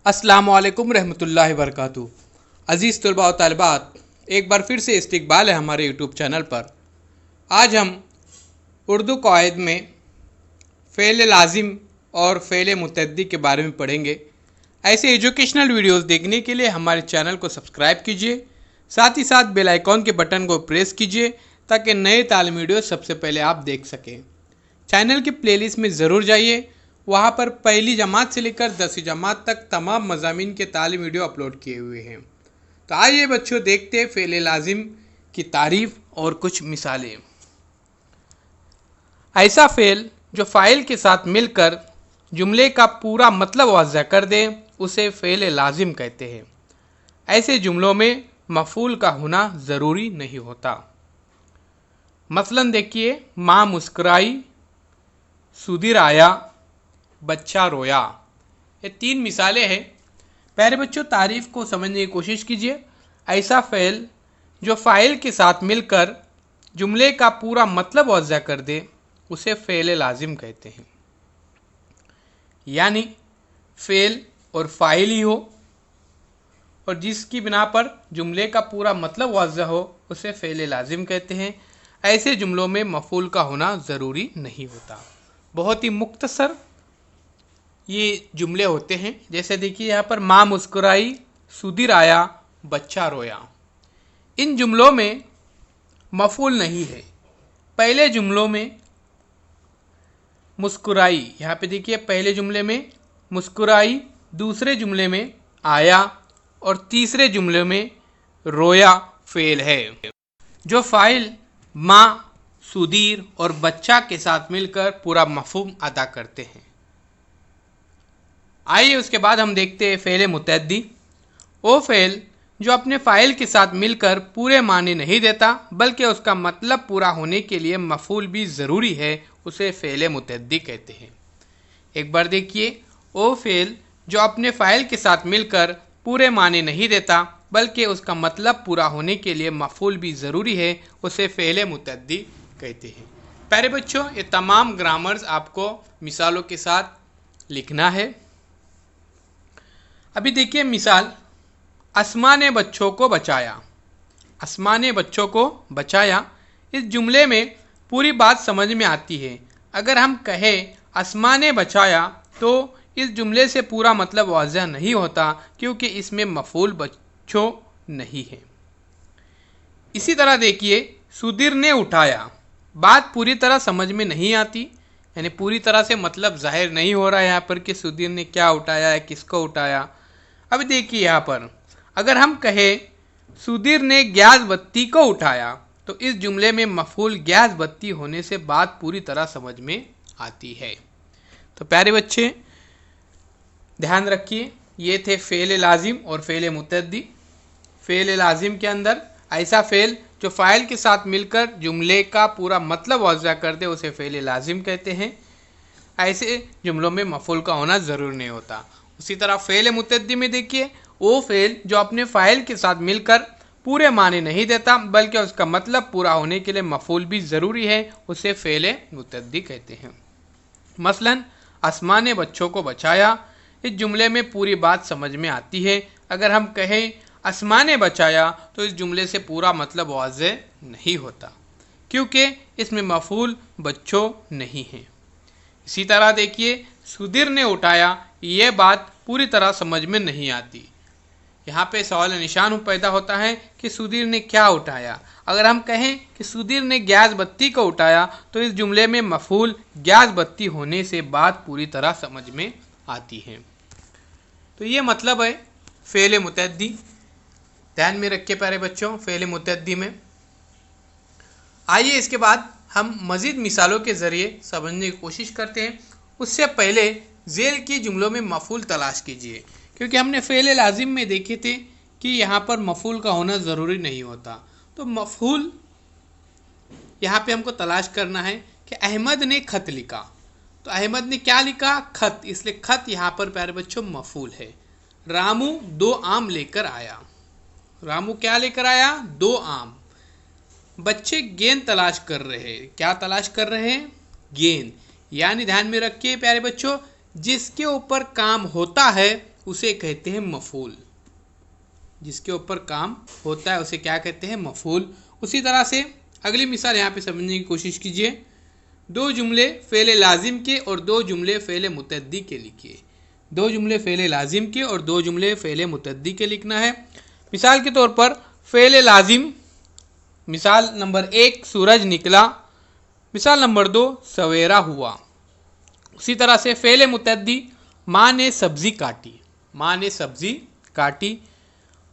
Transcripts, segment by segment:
अस्सलामुअलैकुम रहमतुल्लाहि वबरकातुहू। अज़ीज़ तलबा व तालिबात, एक बार फिर से इस्तकबाल है हमारे यूट्यूब चैनल पर। आज हम उर्दू क़वाइद में फ़ेल लाज़िम और फ़ेल मुतअद्दी के बारे में पढ़ेंगे। ऐसे एजुकेशनल वीडियोस देखने के लिए हमारे चैनल को सब्सक्राइब कीजिए, साथ ही साथ बेल आइकॉन के बटन को प्रेस कीजिए ताकि नए तालीमी वीडियो सबसे पहले आप देख सकें। चैनल की प्लेलिस्ट में ज़रूर जाइए, वहाँ पर पहली जमात से लेकर 10वीं जमात तक तमाम मज़ामीन के तालीमी वीडियो अपलोड किए हुए हैं। तो आइए बच्चों, देखते हैं फ़ेल लाज़िम की तारीफ़ और कुछ मिसालें। ऐसा फ़ेल जो फ़ाइल के साथ मिलकर जुमले का पूरा मतलब वाज़ह कर दे उसे फ़ेल लाज़िम कहते हैं। ऐसे जुमलों में मफ़ूल का होना ज़रूरी नहीं होता। मसलन देखिए, माँ मुस्कुराई, सुधीर आया, बच्चा रोया। ये 3 मिसालें हैं। प्यारे बच्चों, तारीफ़ को समझने की कोशिश कीजिए। ऐसा फ़ेल जो फ़ाइल के साथ मिलकर जुमले का पूरा मतलब वाज़ह कर दे उसे फ़ेल लाज़िम कहते हैं। यानी फ़ेल और फ़ाइल ही हो और जिसकी बिना पर जुमले का पूरा मतलब वाज़ह हो उसे फ़ेल लाज़िम कहते हैं। ऐसे जुमलों में मफ़ूल का होना ज़रूरी नहीं होता। बहुत ही मुख्तसर ये जुमले होते हैं। जैसे देखिए यहाँ पर माँ मुस्कुराई, सुधीर आया, बच्चा रोया। इन जुमलों में मफ़ूल नहीं है। पहले जुमलों में मुस्कुराई, यहाँ पे देखिए पहले जुमले में मुस्कुराई, दूसरे जुमले में आया और तीसरे जुमले में रोया फ़ेल है। जो फ़ाइल माँ, सुधीर और बच्चा के साथ मिलकर पूरा मफ़हूम अदा करते हैं। आइए उसके बाद हम देखते हैं फ़ेल मुतअद्दी। वो फ़ेल जो अपने फ़ाइल के साथ मिलकर पूरे माने नहीं देता बल्कि उसका मतलब पूरा होने के लिए मफ़ूल भी ज़रूरी है, उसे फ़ेल मुतअद्दी कहते हैं। एक बार देखिए, वो फ़ेल जो अपने फ़ाइल के साथ मिलकर पूरे माने नहीं देता बल्कि उसका मतलब पूरा होने के लिए मफ़ूल भी ज़रूरी है, उसे फ़ेल मुतअद्दी कहते हैं। प्यारे बच्चों, ये तमाम ग्रामर्स आपको मिसालों के साथ लिखना है। अभी देखिए मिसाल, अस्मा ने बच्चों को बचाया। अस्मा ने बच्चों को बचाया, इस जुमले में पूरी बात समझ में आती है। अगर हम कहें अस्मा ने बचाया तो इस जुमले से पूरा मतलब वाज़ह नहीं होता क्योंकि इसमें मफ़ूल बच्चों नहीं है। इसी तरह देखिए, सुधीर ने उठाया, बात पूरी तरह समझ में नहीं आती, यानी पूरी तरह से मतलब जाहिर नहीं हो रहा है यहाँ पर कि सुधीर ने क्या उठाया है, किसको उठाया। अब देखिए यहाँ पर अगर हम कहें सुधीर ने गैस बत्ती को उठाया तो इस जुमले में मफ़ूल गैस बत्ती होने से बात पूरी तरह समझ में आती है। तो प्यारे बच्चे, ध्यान रखिए, ये थे फ़ेल लाज़िम और फ़ेल मुतअद्दी। फ़ेल लाज़िम के अंदर ऐसा फ़ेल जो फ़ाइल के साथ मिलकर जुमले का पूरा मतलब वाज़ह कर दे उसे फ़ेल लाज़िम कहते हैं। ऐसे जुमलों में मफ़ूल का होना ज़रूर नहीं होता। उसी तरह फ़ेल मुतअद्दी में देखिए, वो फ़ेल जो अपने फ़ाइल के साथ मिलकर पूरे माने नहीं देता बल्कि उसका मतलब पूरा होने के लिए मफ़ूल भी ज़रूरी है, उसे फ़ेल मुतअद्दी कहते हैं। मसलन, अस्मा ने बच्चों को बचाया, इस जुमले में पूरी बात समझ में आती है। अगर हम कहें अस्मा ने बचाया तो इस जुमले से पूरा मतलब वाज़ह नहीं होता क्योंकि इसमें मफ़ूल बच्चों नहीं है। इसी तरह देखिए, सुधीर ने उठाया, ये बात पूरी तरह समझ में नहीं आती। यहाँ पे सवाल निशान पैदा होता है कि सुधीर ने क्या उठाया। अगर हम कहें कि सुधीर ने गैस बत्ती को उठाया तो इस जुमले में मफ़ूल गैस बत्ती होने से बात पूरी तरह समझ में आती है। तो ये मतलब है फ़ेल मुतअद्दी। ध्यान में रखिए प्यारे बच्चों, फ़ेल मुतअद्दी में। आइए इसके बाद हम मज़ीद मिसालों के ज़रिए समझने की कोशिश करते हैं। उससे पहले ज़ेल की जुमलों में मफ़ूल तलाश कीजिए, क्योंकि हमने फ़ेल लाज़िम में देखे थे कि यहाँ पर मफ़ूल का होना ज़रूरी नहीं होता। तो मफ़ूल यहाँ पे हमको तलाश करना है कि अहमद ने ख़त लिखा, तो अहमद ने क्या लिखा? ख़त, इसलिए ख़त यहाँ पर प्यारे बच्चों मफ़ूल है। रामू 2 आम लेकर आया, रामू क्या लेकर आया? 2 आम। बच्चे गेंद तलाश कर रहे हैं, क्या तलाश कर रहे हैं? गेंद। यानी ध्यान में रखिए प्यारे बच्चों, जिसके ऊपर काम होता है उसे कहते हैं मफूल। जिसके ऊपर काम होता है उसे क्या कहते हैं? मफूल। उसी तरह से अगली मिसाल यहाँ पे समझने की कोशिश कीजिए। दो जुमले फ़ेल लाजिम के और दो जुमले फ़ेल मुतअद्दी के लिखिए। दो जुमले फ़ेल लाजिम के और दो जुमले फ़ेल मुतअद्दी के लिखना है। मिसाल के तौर पर फ़ेल लाजिम, मिसाल नंबर 1 सूरज निकला, मिसाल नंबर 2 सवेरा हुआ। उसी तरह से फ़ेल मुतअद्दी माँ ने सब्ज़ी काटी, माँ ने सब्ज़ी काटी।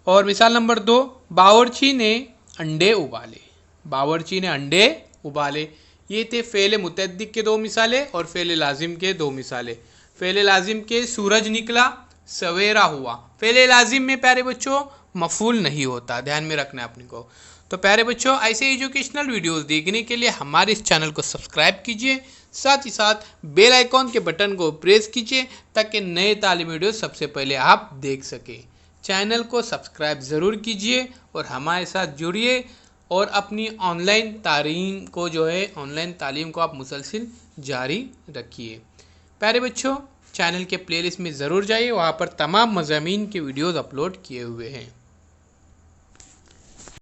और मिसाल नंबर 2 बावर्ची ने अंडे उबाले, बावर्ची ने अंडे उबाले। ये थे फ़ेल मुतअद्दी के दो मिसालें और फ़ेल लाजिम के दो मिसालें। फ़ेल लाजिम के सूरज निकला, सवेरा हुआ। फ़ेल लाजिम में प्यारे बच्चों मफूल नहीं होता, ध्यान में रखना है अपने को। तो प्यारे बच्चों ऐसे एजुकेशनल वीडियोस देखने के लिए हमारे इस चैनल को सब्सक्राइब कीजिए, साथ ही साथ बेल आइकॉन के बटन को प्रेस कीजिए ताकि नए तालीमी वीडियो सबसे पहले आप देख सकें। चैनल को सब्सक्राइब ज़रूर कीजिए और हमारे साथ जुड़िए और अपनी ऑनलाइन तालीम को ऑनलाइन तालीम को आप मुसलसल जारी रखिए। प्यारे बच्चों चैनल के प्लेलिस्ट में ज़रूर जाइए, वहाँ पर तमाम मज़ामीन के वीडियोज़ अपलोड किए हुए हैं।